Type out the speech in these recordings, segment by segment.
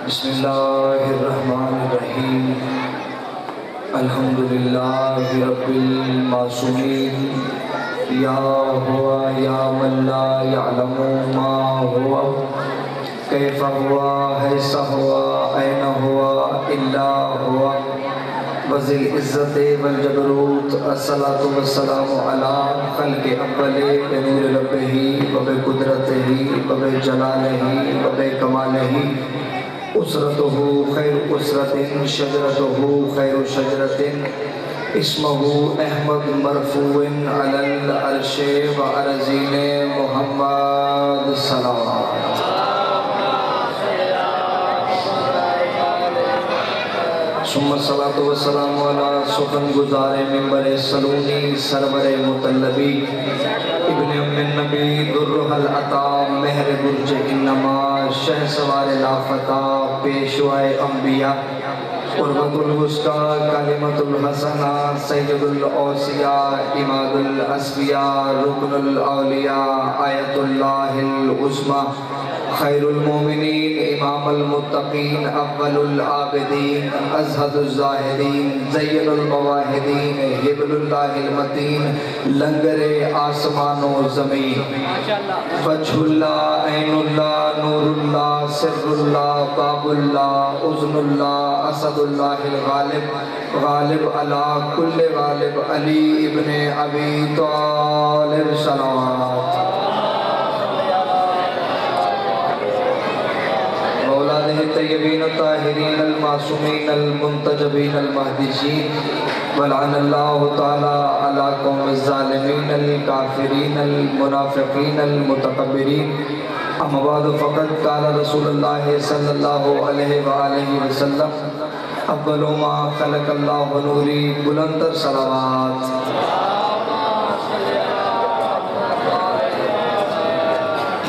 بسم اللہ الرحمن الرحیم الحمدللہ رب المعصومین یا ہوا یا من لا یعلم ما ہوا کیف ہوا حیث ہوا این ہوا الا ہوا وذی العزت والجبروت الصلاۃ والسلام علی خلق اول بنور ربہ وبقدرتہ وبجلالہ وبکمالہ اسرتہ خیر اسرت شجرتہ خیر شجرت اسمہ احمد مرفوع علی العرش وارضین محمد صلوات ثم الصلاة والسلام علی سخن گزار منبر سلونی سرور مطلبی ابن ام النبی درہ العطا مہر برج انما شہ سوار لافتہ پیشوائے انبیاء قربت الوسطی کلمت الحسنہ سید الاوصیاء اماد الاسفیاء رکن الاولیاء آیت اللہ العظمی خیر المومنین امام المتقین اول العابدین ازہد الزاہدین زین المواہدین حبل اللہ المتین لنگر آسمان و زمین وجہ اللہ عین اللہ نور اللہ سر اللہ باب اللہ اذن اللہ اسد اللہ الغالب غالب علی کل غالب علی ابن ابی طالب صلوات الطیبین الطاہرین المعصومین المنتجبین المہدیین ولعن اللہ تعالی علی قوم الظالمین الکافرین المنافقین المتکبرین اما بعد فقد قال رسول اللہ صلی اللہ علیہ وآلہ وسلم اول ما خلق اللہ نوری بلندر صلوات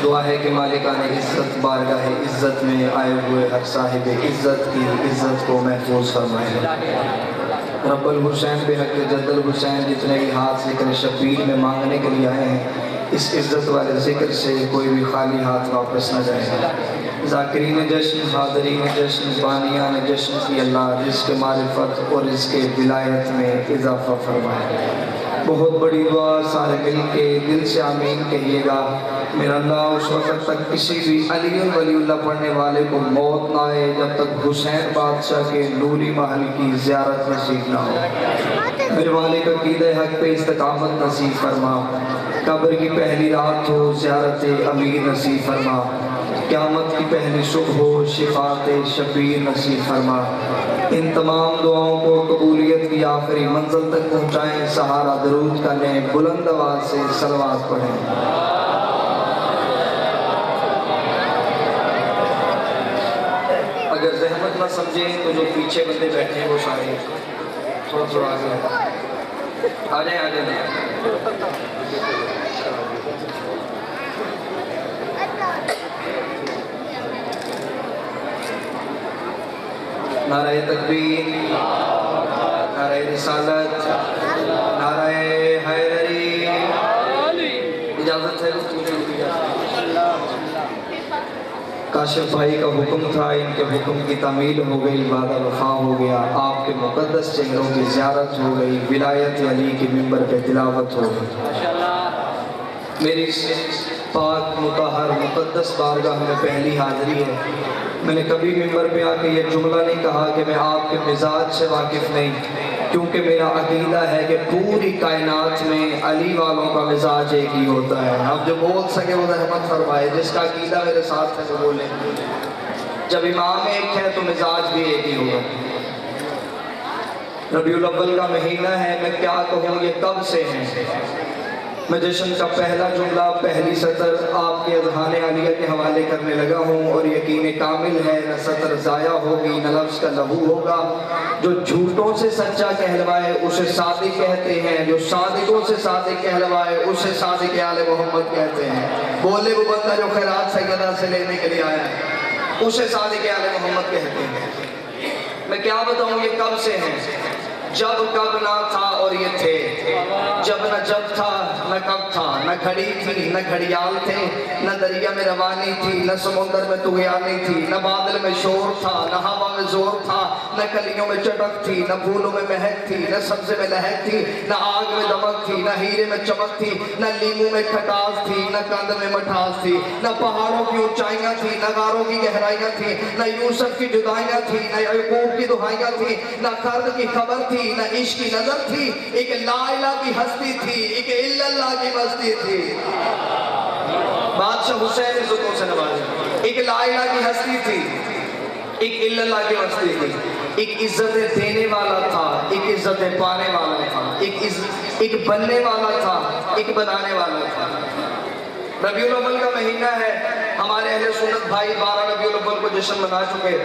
دعا ہے کہ مالکان عزت بارگاہ عزت میں آئے ہوئے ہر صاحب عزت کی عزت کو محفوظ فرمائے رب الحسین بحق جد الحسین جتنے بھی ہاتھ ذکر شبیر میں مانگنے کے لیے آئے ہیں اس عزت والے ذکر سے کوئی بھی خالی ہاتھ واپس نہ جائے ذاکرین جشن حاضرین جشن بانیان جشن کی اللہ رزق معرفت اور رزق ولایت میں اضافہ فرمائے بہت بڑی دعا سارے مل کے دل سے آمین کہیے گا میرا اللہ اس وقت تک کسی بھی علی ولی اللہ پڑھنے والے کو موت نہ آئے جب تک حسین بادشاہ کے نوری محل کی زیارت نصیب نہ ہو میرے مالک عقیدہ حق پہ استقامت نصیب فرما قبر کی پہلی رات ہو زیارت امیر نصیب فرما قیامت کی پہلی صبح ہو شفاعت شبیر نصیب فرما ان تمام دعاؤں کو قبولیت کی آخری منزل تک پہنچائیں سہارا درود کریں بلند آواز سے صلوات پڑھیں اگر زحمت نہ سمجھیں تو جو پیچھے بندے بیٹھے ہیں وہ سارے تھوڑا تھوڑا آگے آ جائیں نعرہ تکبیر نعرہ رسالت نعرہ حیدری اجازت ہے کاشف بھائی کا حکم تھا ان کے حکم کی تعمیل ہو گئی وعدہ وفا ہو گیا آپ کے مقدس چہروں کی زیارت ہو گئی ولایت علی کے منبر پہ تلاوت ہو گئی میری پاک مطہر مقدس بارگاہ میں پہلی حاضری ہے میں نے کبھی منبر پہ آ کے یہ جملہ نہیں کہا کہ میں آپ کے مزاج سے واقف نہیں کیونکہ میرا عقیدہ ہے کہ پوری کائنات میں علی والوں کا مزاج ایک ہی ہوتا ہے اب جو بول سکے وہ رحمت فرمائے جس کا عقیدہ میرے ساتھ ہے وہ بولے جب امام ایک ہے تو مزاج بھی ایک ہی ہوگا ربیع الاول کا مہینہ ہے میں کیا کہوں یہ کب سے ہیں میں جشن کا پہلا جملہ پہلی سطر آپ کے اذہان عالیہ کے حوالے کرنے لگا ہوں اور یقین کامل ہے نہ سطر ضائع ہوگی نہ لفظ کا لہو ہوگا جو جھوٹوں سے سچا کہلوائے اسے صادق کہتے ہیں جو صادقوں سے صادق کہلوائے اسے صادق آل محمد کہتے ہیں بولے وہ بندہ جو خیرات سیدہ سے لینے کے لیے آیا ہے اسے صادق آل محمد کہتے ہیں میں کیا بتاؤں یہ کب سے ہیں جب کب نہ تھا اور یہ تھے जब न जब था न कब था, न घड़ी थी न घड़ियाल थे, न दरिया में रवानी थी न समुंदर में तुगयानी थी, न बादल में शोर था न हवा में जोर था, न कलियों में चटक थी न फूलों में महक थी, न सब्ज़े में लहक थी न आग में दमक थी, न हीरे में चमक थी न लीमू में खटास थी, न कंद में मठास थी, न पहाड़ों की ऊंचाइयां थी न गारों की गहराइयां थी, न यूसुफ की जुदाइयां थी न याकूब की दुहाइयां थी, न कर्द की खबर थी न इश्क की नजर थी, एक ला इलाहा की हस्ती थी, एक इल्लल्लाह की मस्ती थी। बादशाह हुसैन इज्जतों से नवाजे। एक ला इलाहा की हस्ती थी, एक इल्लल्लाह की मस्ती थी, एक इज्जतें देने वाला था, एक इज्जतें पाने वाला था, एक बनने वाला था, एक बनाने वाला था। रबीउल अव्वल का महीना है, हमारे अहले सुन्नत भाई 12 रबीउल अव्वल को जश्न मना चुके,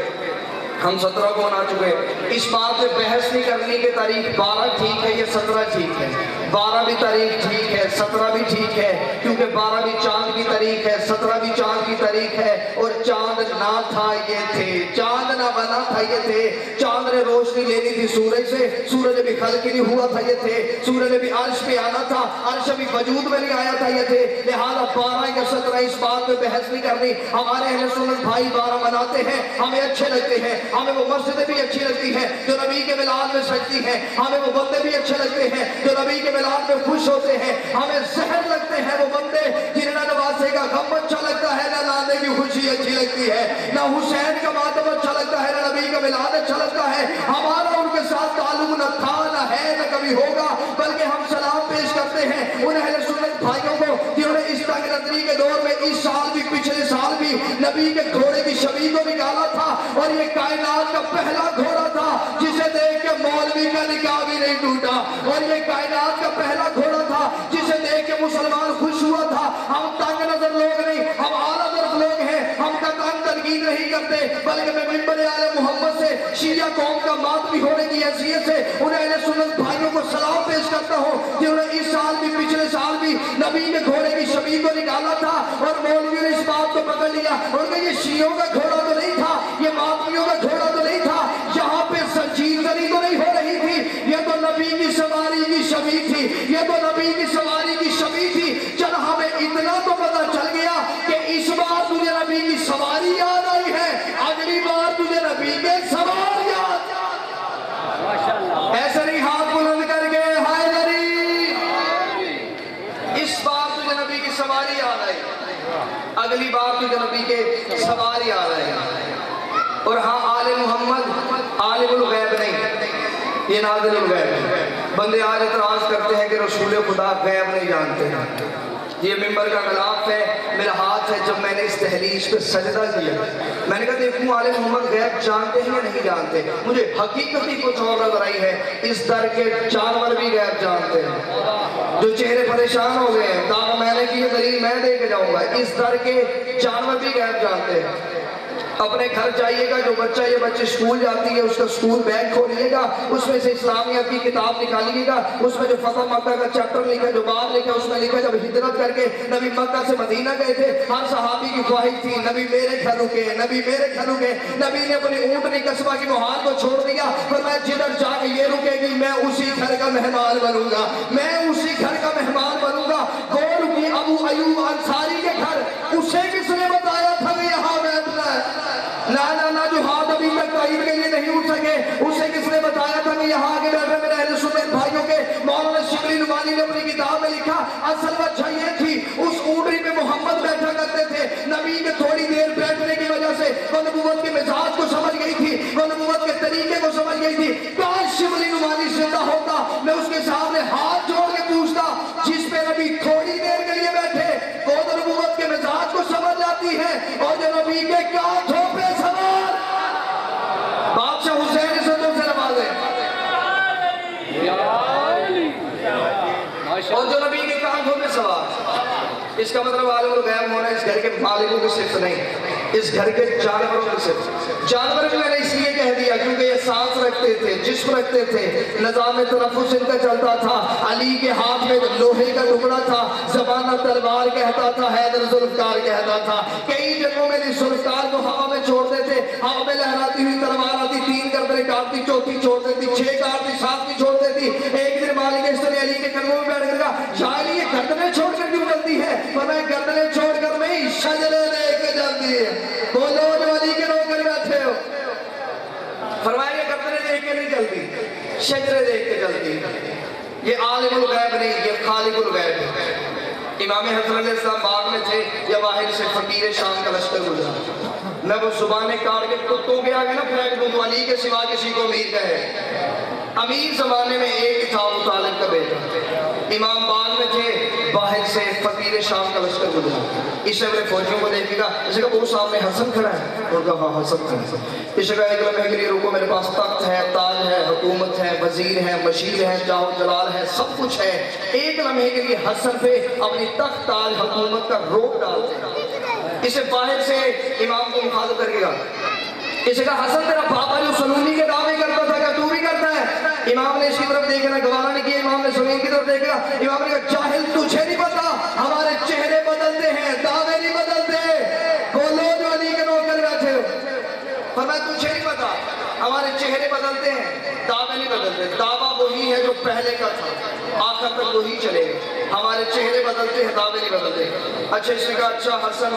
हम 17 को मना चुके। इस बात पे बहस नहीं करनी कि तारीख 12 ठीक है या 17 ठीक है। 12 भी तारीख ठीक है, 17 भी ठीक है, क्योंकि 12 भी चांद की तारीख है, 17 भी चांद की तारीख है। और चांद ना था ये थे, चांद ना बना था ये थे। चांद ने रोशनी लेनी थी सूरज से, सूरज भी खल्क नहीं हुआ था ये थे। सूरज ने भी अर्श पे आना था, अर्श भी वजूद में नहीं आया था ये थे। लिहाजा 12 या 17 इस बात पे बहस नहीं करनी। हमारे अहले सुन्नत भाई 12 मनाते हैं, हमें अच्छे लगते हैं, हमें वो मस्जिदें भी अच्छी लगती हैं जो नबी के मिलाद में सजती हैं, हमें वो बंदे भी अच्छे लगते हैं जो नबी के मिलाद में खुश होते हैं। हमें जहर लगते हैं वो बंदे जिन्हें ना नवासे का गम अच्छा लगता है, ना लाने की खुशी अच्छी लगती है, ना हुसैन का मातम अच्छा लगता है, ना नबी का मिलाद अच्छा लगता है। हमारा उनके साथ ताल्लुक न था, न है, न कभी होगा, बल्कि हम सलाम पेश करते हैं उन अहले सुन्नत भाइयों को जिन्होंने इस तंग नजरी के दौर में इस साल भी पिछले साल भी नबी के घोड़े की शबीह को निकाला था। और ये कायनात का पहला घोड़ा था जिसे देख के मौलवी का निकाह भी नहीं टूटा, और ये कायनात का पहला घोड़ा था जिसे देख के मुसलमान खुश हुआ था। हम तंग नजर लोग नहीं, हम आला तरफ लोग हैं, हम का तंग तनकीद नहीं करते, बल्कि मैं मिंबर आले मोहम्मद से शिया कौम का मातमी होने की हैसियत से उन अहले सुन्नत भाइयों को सलाम पेश करता हूँ जिन्होंने इस साल भी पिछले साल भी नबी के घोड़े की शबीह को निकाला था। और मौलवी ने इस बात को पकड़ लिया, उनका ये शियों का घोड़ा तो नहीं था, ये मातमियों का घोड़ा तो नहीं था, यहाँ पे संजीदगी तो नहीं हो रही थी, ये तो नबी की सवारी की शबीह थी, ये तो नबी की सवारी की शबीह थी। चल हमें इतना तो पता चल गया कि इस बार तुझे नबी की सवारी याद आई है, अगली बार तुझे नबी के सवार याद। ऐसे नहीं हाथ बुलंद करके हाय गरीब, इस बार तुझे नबी की सवारी याद आई, अगली बार तुझे नबी के सवार याद आए। और हाँ, आले मोहम्मद आलिमुल गैब नहीं, ये नाज़िलुल गैब है। बंदे आज इतराज करते हैं कि रसूल खुदा गैब नहीं जानते हैं। ये मिंबर का गलाफ है, मेरा हाथ है। जब मैंने इस तहरीश पे सजदा किया, मैंने कहा देखूं आले मोहम्मद गैब जानते हैं या नहीं जानते। मुझे हकीकत ही कुछ और नजर आई है, इस दर के जानवर भी गैब जानते हैं। जो चेहरे परेशान हो गए हैं, दावा मैंने की दलील मैं दे के जाऊंगा, इस दर के जानवर भी गैब जानते हैं। अपने घर जाइएगा, जो बच्चा ये बच्चे स्कूल जाती है उसका स्कूल बैग खोलिएगा, उसमें से इस्लामियत की किताब निकालिएगा, उसमें जो फतह मक्का का चैप्टर लिखा, जो बाब लिखा, उसमें लिखा जब हिजरत करके नबी मक्का से मदीना गए थे, हर सहाबी की ख्वाहिश थी नबी मेरे घर रुके, नबी मेरे घर रुके। नबी ने अपनी ऊँटनी कस्बा की मुहार को छोड़ दिया, पर मैं जिधर जाके ये रुकेगी मैं उसी घर का मेहमान बनूंगा, मैं उसी घर का मेहमान बनूंगा। वो रुकी अबू अयूब अंसारी के घर, उसे किसने बताया था कि यहाँ बैठना है? ना ना ना, जो हाथ अभी तक ताईद के लिए नहीं उठ सके, उसे किसने बताया था कि यहाँ आगे बैठे? मेरे अहले सुन्नत भाइयों के मौलाना शिबली नुमानी ने अपनी किताब में लिखा, असल वजह ये थी उस ऊँटनी पे मोहम्मद बैठा करते थे, नबी के थोड़ी देर बैठने की वजह से वो नबूवत के मिजाज को समझ गई थी, वो नबूवत के तरीके को समझ गई थी। काश शिबली नुमानी जिंदा होता, मैं उसके सामने हाथ जोड़ के पूछता, जिस पे नबी थोड़ी देर के लिए बैठे वो तो नबूवत के मिजाज को समझ जाती है, और जो नबी के कांधों पे सवार बादशाह हुसैन इज्जतों से नवाजे, और जो नबी के कांधों पे सवार, इसका मतलब आलिमुल गैब होना इस घर के मालिकों की सिर्फ नहीं, इस घर के जानवरों की सिर्फ। जानवर भी मैंने इसलिए कह दिया क्योंकि ये सांस रखते थे, जिस्म रखते थे, निज़ाम तनफ़ुस इनका चलता था, अली के हाथ में लोहे का टुकड़ा था, ज़माना तलवार कहता था, हैदर जुल्फ़कार कहता था। कई जगहों में जुल्फ़कार को हवा में छोड़ते थे, हवा में लहराती हुई तलवार आती, 3 गर्दनें काटती, चौथी छोड़ देती, 6 काटती, 7 छोड़ देती। एक दिन मालिक इस तरह अली के कदमों में बैठ शजरे देख के चलती है। ये आलिमुल गैब नहीं, ये खालिकुल गैब है। इमाम हसन अलैहिस्सलाम बाग में थे, या बाहर से फकीर शाम का लश्कर गुजरा, मैं वो जुबानें काट के कुत्तों के आगे ना फेंक दूं तो अली के सिवा किसी को अमीर कहे। अमीर जमाने में एक ही था, अबू तालिब का बेटा। इमाम बाग में थे, बाहर से फकीर शाम का लश्कर गुजरा। इसने अपने फौजियों को देखेगा, इसे कहा वो सामने हसन खड़ा है, और कहा हाँ हसन खड़ा है। इसे कहा एक लम्हे के लिए रुको, मेरे पास तख्त है, ताज है, हुकूमत है, वजीर है, मशीर है, जाहो जलाल है, सब कुछ है। एक लम्हे के लिए हसन पे अपनी तख्त, ताज, हुकूमत का रोक डालते हैं। इसे बाहर से इमाम को मुखातिब करेगा, इसे कहा हसन तेरा पापा जो सलूनी के दावे करता था, क्या तू भी करता है? इमाम ने इसकी तरफ देखना गवारा नहीं किया, इमाम ने सलूनी की तरफ देखा। इमाम ने कहा जाहिल तुझे नहीं पता, हमारे चेहरे बदलते हैं, दावे नहीं बदलते। बोलो जो अली के नौकर बैठे हो, फरमाया तुझे नहीं पता, हमारे चेहरे बदलते हैं, दावे नहीं बदलते। दावा वही है जो पहले का था, आखिर तक वही चलेगा। हमारे चेहरे बदलते हैं, दावे नहीं बदलते। अच्छा इसने कहा अच्छा हसन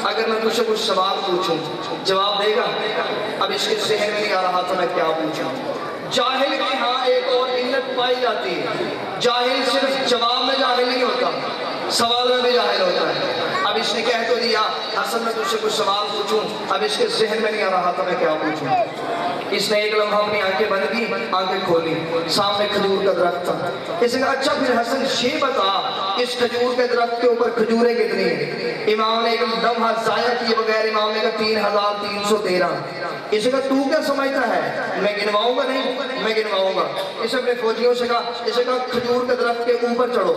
अगर मैं तुझसे कुछ सवाल पूछूं जवाब देगा? अब इसके जहन में नहीं आ रहा था मैं क्या पूछूं। जाहिल के हाँ एक और इल्लत पाई जाती है, जाहिल सिर्फ जवाब में जाहिल नहीं होता, सवाल में भी जाहिल होता है। अब इसने कह तो दिया हसन मैं तुझसे कुछ सवाल पूछूं, अब इसके जहन में नहीं आ रहा था मैं क्या पूछूं। इसने एक लम्हा अपनी आंखें बंद की, आंखें खोली, सामने खजूर का दरख्त था। इसने कहा अच्छा फिर हसन ये बता इस खजूर के दरख्त के ऊपर खजूरें कितनी हैं? इमाम ने एक लम्हा जाया किए बगैर इमाम ने कहा 3313। इसे कहा तू क्या समझता है, मैं गिनवाऊंगा? नहीं मैं गिनवाऊंगा। इसे अपने फौजियों से कहा, इसे कहा खजूर के दरख्त के ऊपर चढ़ो,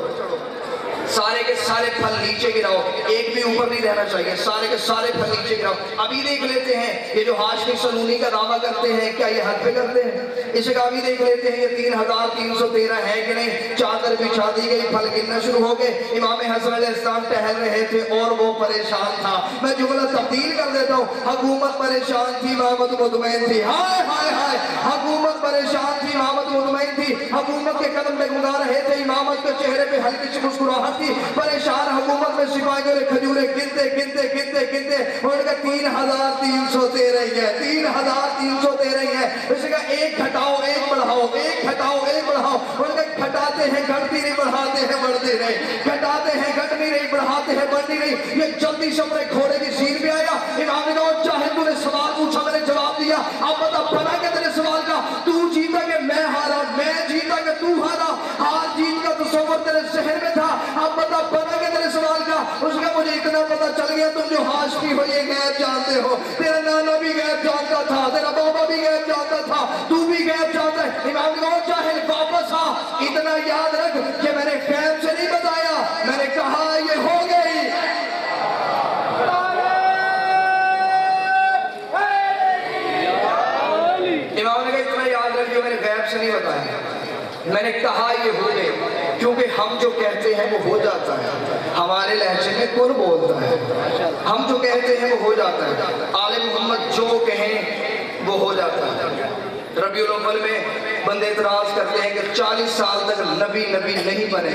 सारे के सारे फल नीचे गिराओ, एक भी ऊपर नहीं रहना चाहिए, सारे के सारे फल नीचे गिराओ। अभी देख लेते हैं ये जो हाशमी सलूनी का दावा करते हैं क्या ये हद पे करते हैं? इसे कहा अभी देख लेते हैं ये 3313 है कि नहीं। चादर बिछा दी गई, फल गिरना शुरू हो गए। इमाम हसन अलैहिस्सलाम टहल रहे थे और वो परेशान था। मैं जुमला तब्दील कर देता हूँ, हुकूमत परेशान थी, इमामत मुतमईन थी। हाय हाय हाय, हुकूमत परेशान थी, इमामत मुतमईन थी। हुकूमत के कदम डगमगा रहे थे, इमामत के चेहरे पे हल्की सी मुस्कुराहट थी। परेशान हुकूमत में सिपाहियों ने खजूरें गिनते गिनते गिनते गिनते उनका 3313 ही है, 3313 ही है। इसे कहा एक घटाओ एक बढ़ाओ, एक घटाओ एक बढ़ाओ। उनका घटाते हैं घटती नहीं, बढ़ाते हैं बढ़ती नहीं, घटाते हैं घट नहीं रही, बढ़ाते हैं बढ़ती नहीं। ये जल्दी से अपने घोड़े की सीट पे आया। इमाम ने कहा चाहे तूने सवाल पूछा मैंने जवाब दिया, अब बता बना के तेरे सवाल का, तू जीता कि मैं हारा, मैं जीता कि तू हारा? हार जीत का तस्वर तेरे शहर में था, अब बता बना के तेरे सवाल का। उसका मुझे इतना पता चल गया तुम जो हाशमी हो ये गैब जानते हो, तेरा नाना भी गैब जानता था, तेरा बाबा भी गैब जानता था, तू भी गैब जानता है। इमाम ने कहा चाहे वापस आ, इतना याद रख कि मैंने गैब से नहीं बताया, मैंने कहा ये हो गई। इमाम ने कहा इतना याद रख, मैंने गैब से नहीं बताया, मैंने कहा ये हो गई। क्योंकि हम जो कहते हैं वो हो जाता है, हमारे लहजे में कुर बोलता है, हम जो कहते हैं वो हो जाता है। आले मोहम्मद जो कहें वो हो जाता है। रबीउल अव्वल में बंदे इतराज करते हैं कि 40 साल तक नबी नहीं बने।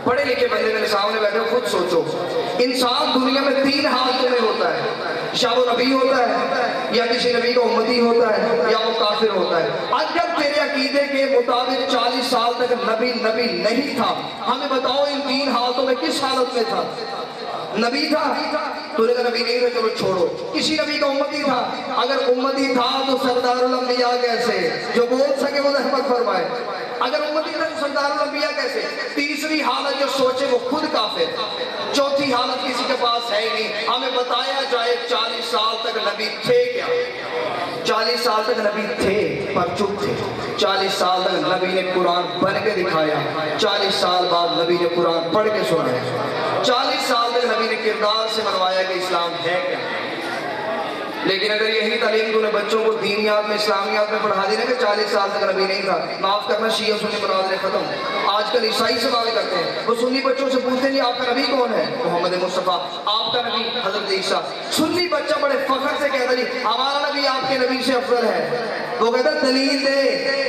पढ़े लिखे बंदे मेरे सामने बैठे, खुद सोचो इंसान दुनिया में 3 हालतों में होता है, या वो नबी होता है, या किसी नबी का उम्मती होता है, या वो काफिर होता है। आज जब तेरे अकीदे के मुताबिक 40 साल तक नबी नहीं था, हमें बताओ इन 3 हालतों में किस हालत में था? नबी था, तूने कहा नबी नहीं था, चलो छोड़ो। किसी नबी का उम्मती था, अगर उम्मती था तो सरदारुल अंबिया कैसे, जो बोल सके वो रहमत फरमाए। अगर उम्मती था तो सरदारुल अंबिया कैसे? तीसरी हालत जो सोचे वो खुद काफिर, चौथी हालत किसी के पास है ही नहीं। हमें बताया जाए 40 साल तक नबी थे क्या? 40 साल तक नबी थे पर चुप थे। 40 साल तक नबी ने कुरान पढ़ के दिखाया, 40 साल बाद नबी ने कुरान पढ़ के सुनाया, 40 साल तक नबी ने किरदार से मनवाया कि इस्लाम है क्या। लेकिन अगर यही तालीम तूने बच्चों को दीनियात में इस्लामियात में पढ़ा दी ना कि 40 साल तक नबी नहीं था, माफ करना शिया सुन्नी मुनाज़रे खत्म। आजकल ईसाई सवाल करते हैं, वो सुन्नी बच्चों से पूछते हैं आपका नबी कौन है? मोहम्मद मुस्तफ़ा। आपका नबी हजरत ईसा। सुन्नी बच्चा बड़े फख्र से कहता जी हमारा नबी आपके नबी से अफजल है। वो कहता दलील दे,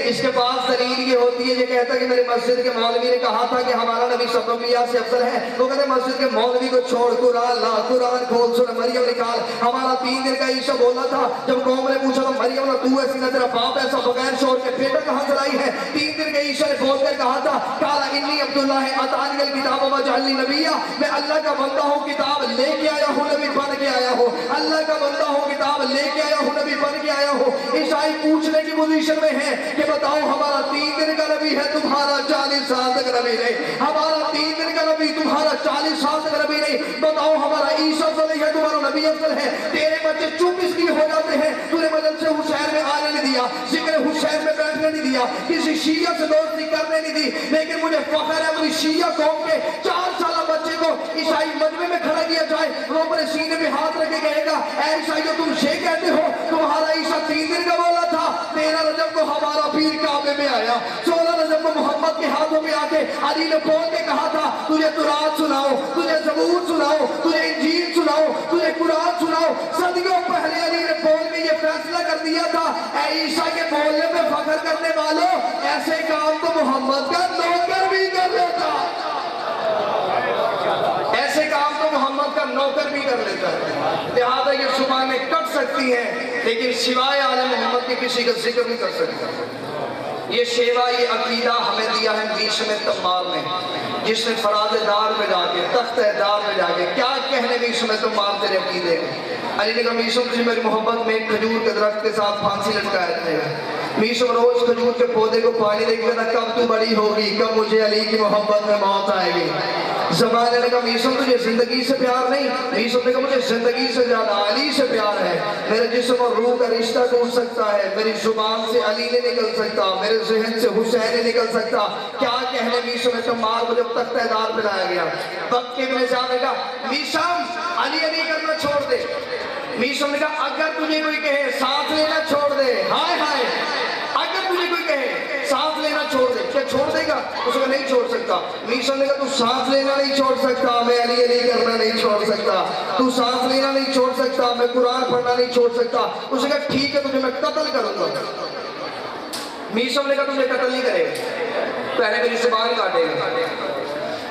इसके पास दलील ये होती है, ये कहता कि मेरे मस्जिद के मौलवी ने कहा था कि हमारा नबी सब अंबिया से अफजल है। वो कहते मस्जिद के मौलवी को छोड़, कुरान ला, कुरान खोल, सूरह मरियम निकाल। हमारा 3 दिन का ईसा बोला था, जब कौम ने पूछा तो मरियम ना तू ऐसी ना तेरा बाप ऐसा, बगैर शोर के बेटा कहाँ से लाई है? 3 दिन के ईसा ने बोल कर कहा था काला इन्नी अब्दुल्लाह अतानियल किताब व जअलनी नबिया, मैं अल्लाह का बंदा हूँ, किताब लेके आया हूँ, नबी बन के आया हूँ। अल्लाह का बंदा हूँ, किताब लेके आया हूँ, नबी बन के आया हूँ। ईसाई पूछने की पोजीशन में है कि बताओ हमारा 3 दिन का नबी है, तुम्हारा 40 साल तक नबी नहीं। हमारा 3 दिन का नबी, तुम्हारा 40 साल तक नबी नहीं। बताओ हमारा ईसा अफजल है, तुम्हारा नबी अफजल है। तेरे बच्चे चुप इसलिए हो जाते हैं, तूने मदद से हुसैन में आने नहीं दिया, जिक्र हुसैन में बैठने नहीं दिया, किसी शिया से दोस्ती करने नहीं दी। लेकिन मुझे फख्र है अपनी शिया कौम के 4 साल बच्चे को ईसाई मजमे में खड़ा किया जाए, वो अपने सीने में हाथ रखे कहेगा ऐ ईसाइयों तुम ये कहते हो तुम्हारा ईसा 3 दिन का बोला था। 13 रजब को हमारा पीर काबे में आया, 16 रजब को मोहम्मद के हाथों में आके अली ने बोल के कहा था तुझे तुरात सुनाओ, तुझे ज़बूर सुनाओ, तुझे इंजील सुनाओ, तुझे कुरान सुनाओ। सदियों पहले अली ने बोल के ये फैसला कर दिया था ऐ ईसा के बोलने पे फख्र करने वालों, ऐसे काम तो मोहम्मद का नौकर भी कर लेता, ऐसे काम तो मोहम्मद का नौकर भी कर लेता है। लिहाजा ये जुबानें कट सकती हैं लेकिन सिवाय आले मोहम्मद के किसी का जिक्र नहीं कर सकता। ये शेवा, ये अकीदा हमें दिया है बीच में तम्मार ने, जिसने फराज़दार में जाके, तख्तेदार में जाके क्या कहने बीच में तम्मार तेरे अकीदे में। अली ने कहा मीसुम तुझे मेरी मोहब्बत में एक खजूर के दरख्त के साथ फांसी लटकाया जाएगा। मीसुम रोज खजूर के पौधे को पानी देखेगा, कब तू बड़ी होगी, कब मुझे अली की मोहब्बत में मौत आएगी। ज़बान ने कहा मीसुम तुझे जिंदगी से प्यार नहीं, मीसुम ने कहा मुझे जिंदगी से ज्यादा अली से प्यार है। मेरे जिस्म और रूह का रिश्ता टूट सकता है, मेरी जुबान से अली ने निकल सकता, मेरे ज़हन से हुसैन ने निकल सकता। क्या कहने मीसुम तम्मार को जब तख्तेदार पे लाया गया, वक्त के इब्न ज़ियाद ने कहा मीसुम अली अली करना छोड़ दे। मीसुम ने कहा अगर तुझे कोई कहे सांस लेना छोड़ दे, हाय हाय, अगर तुझे कोई कहे सांस लेना छोड़ दे, क्या छोड़ देगा? उसको नहीं छोड़ सकता। मीसुम ने कहा तू सांस लेना नहीं छोड़ सकता, मैं अली अली करना नहीं छोड़ सकता। तू सांस लेना नहीं छोड़ सकता, मैं कुरान पढ़ना नहीं छोड़ सकता। उसने कहा ठीक है तुझे मैं कत्ल करूंगा। मीसुम ने कहा तुझे कत्ल नहीं करेगा, पहले मेरी जुबान काटेगा।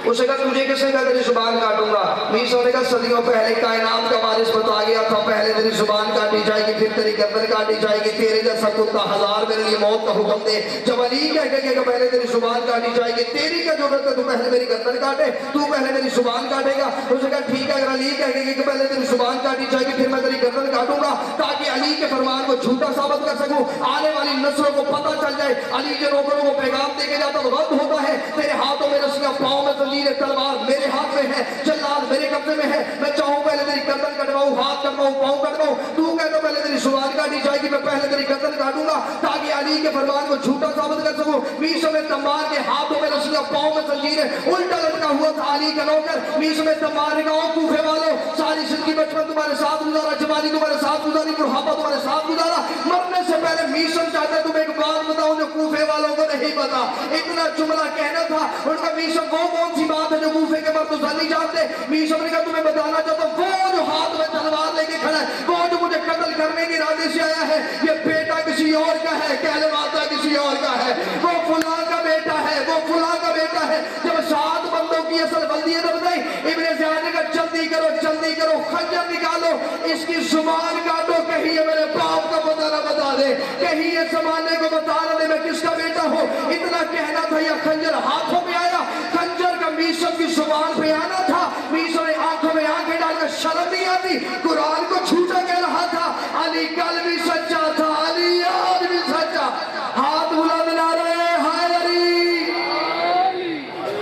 उसने कहा तुझे किसने कहा तेरी जुबान काटूंगा? मीसुम ने कहा सदियों पहले कायनात का वारिस बता गया था, पहले तेरी जुबान काटी जाएगी, फिर तेरी गर्दन काटी जाएगी, तेरे जैसा कुत्ता 1000 मेरे लिए मौत का हुक्म दे। जब अली कहेगा पहले तेरी जुबान काटी जाएगी, तेरी क्या जरूरत है तू पहले मेरी गर्दन काटे, तू पहले मेरी जुबान काटेगा? उसने कहा ठीक है, अगर अली कहेगा कि पहले तेरी जुबान काटी जाएगी फिर मैं तेरी गर्दन काटूंगा, ताकि अली के फरमान को झूठा साबित कर सकूं, आने वाली नस्लों को पता चल जाए अली के नौकरों को पैगाम देके जाता तो रद्द होता है। तेरे हाथों में रस्सियां, पाँव में तलवार मेरे हाथ में है, जल्लाद मेरे कब्जे में है। मैं चाहूं पहले तेरी गर्दन कटवाऊं, हाथ कटवाऊं, पाँव कटवाऊं, तू कहता पहले तेरी जुबान काटी जाएगी, मैं पहले तेरी गर्दन काटूंगा ताकि अली के फरमान को झूठा साबित कर सकूं। मीसुम तम्मार के हाथों में रस्सियां, पाँव में जंजीरें, उल्टा लटका हुआ था अली का नौकर। मीसुम तम्मार ने कहा कूफे वालों, सारी जिंदगी बचपन तुम्हारे साथ गुजारा, जवानी तुम्हारे साथ गुजारी, बुढ़ापा तुम्हारे साथ गुजारा, मरने से पहले मीसुम चाहता तुम एक बात बताओ जो कूफे वालों को नहीं पता। इतना जुमला कहना था उनका। मीसुम वो कौन सी बात है जो कूफे के मर्द नहीं जानते? मीसुम ने कहा तुम्हें बताना चाहता हूं, वो जो हाथ में तलवार लेके खड़ा है, वो जो मुझे कत्ल करने के इरादे से आया है, ये बेटा किसी और का है, कहलवाता किसी और का है, वो फुला का बेटा है, वो फुला का बेटा है। जब 7 बंदों की असल बल्दी है बताई, इब्न ज़ियाद ने कहा जल्दी करो, खंजर निकालो, इसकी जुबान काटो, कहीं ये मेरे बाप का पता ना बता दे, कहीं ये जमाने को बता ना दे मैं किसका बेटा हूँ। इतना कहना था या खंजर हाथों में आया, खंजर का मीसुम की जुबान पे आना था। मीसुम ने आंखों में आंखें डालकर शर्म नहीं आती, कुरान को झूठा कह रहा था। अली कल भी सच्चा